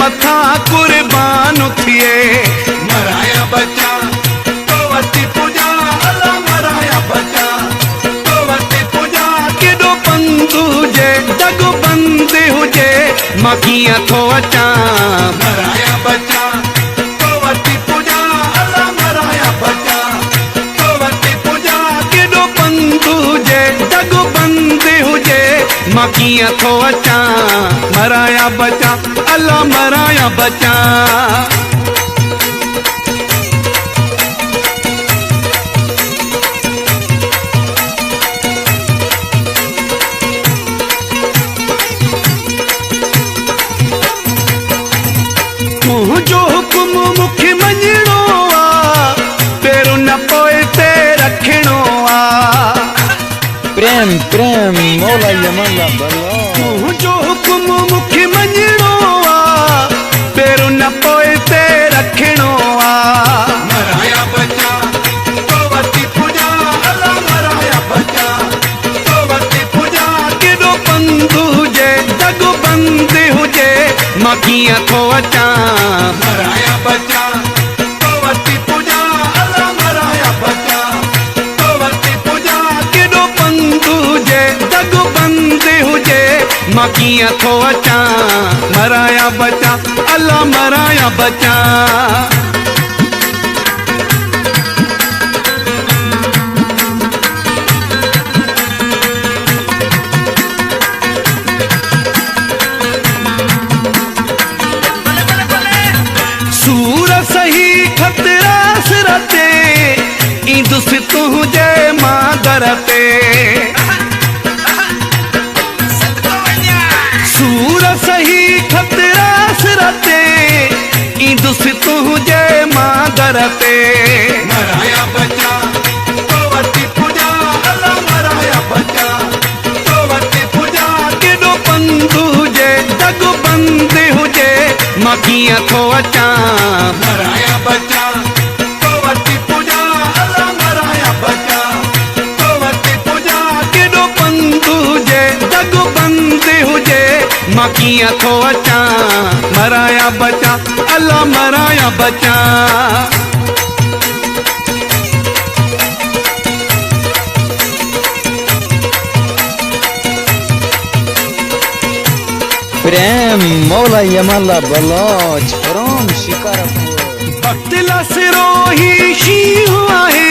मथा कुर्बान थिए मराया बचा तो वती पूजा अल्लाह मराया बचा तो वती पूजा केॾो पंध हुजे जग बंद हुजे मां कीअं थो अचां मराया बचा तो वती पूजा अल्लाह मराया बचा तो वती पूजा केॾो पंध हुजे जग बंद हुजे मां कीअं थो अचां मराया बचा अल्लाह मराया बचा तुंहिंजो हुकुम मूंखे मञणो आहे पहिरियों न पोइ ते रखणो आहे प्रेम प्रेम मौला यमला बल्ला तुंहिंजो हुकुम मूंखे मञणो आहे पहिरियों न पोइ ते रखणो आहे मराया बचा तो वती पूजा अल्लाह मराया बचा तो वती पूजा केॾो पंध हुजे जग बंद हुजे मां कीअं थो अचां मराया बचा तो वती पूजा अल्लाह मराया बचा तो वती पूजा केॾो पंध हुजे जग बंद हुजे मां कीअं थो अचां मराया बचा अल्लाह मराया बचा सूर सही खतरा सिर ते ईंदुसि तुंहिंजे मादर ते सूर सही खतरा सिर ते ईंदुसि तुंहिंजे मादर ते मराया बचा तो वती पूजा अल्लाह मराया बचा तो वती पूजा केॾो पंध हुजे जग बंद हुजे मां कीअं थो अचां मराया बचा तो वती पूजा अल्लाह मराया बचा तो वती पूजा केॾो पंध हुजे जग बंद हुजे मां कीअं थो अचां मराया बचा अल्लाह मराया बचा प्रेम मौला यमला बल्ला छरोम शिकारपुर भक्तिला सिरो ही शींहुं आहे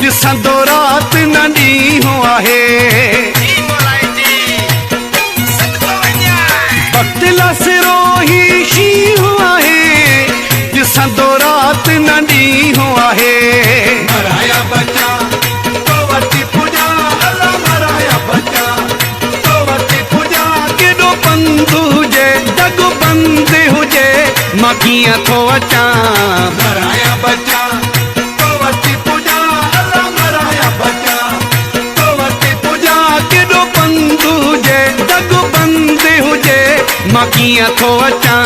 ॾिसंदो राति न ॾींहुं आहे भक्तिला सिरो ही शींहुं आहे ॾिसंदो राति न ॾींहुं आहे मराया बचा तो वती पूजा अल्लाह मराया बचा तो वती पूजा केॾो पंध हुजे जग बंद हुजे मां कीअं थो अचां मराया बचा तो वती पूजा अल्लाह मराया बचा तो वती पूजा केॾो पंध हुजे जग बंद हुजे मां कीअं थो अचां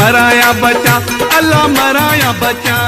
मराया बचा अल्लाह मराया बचा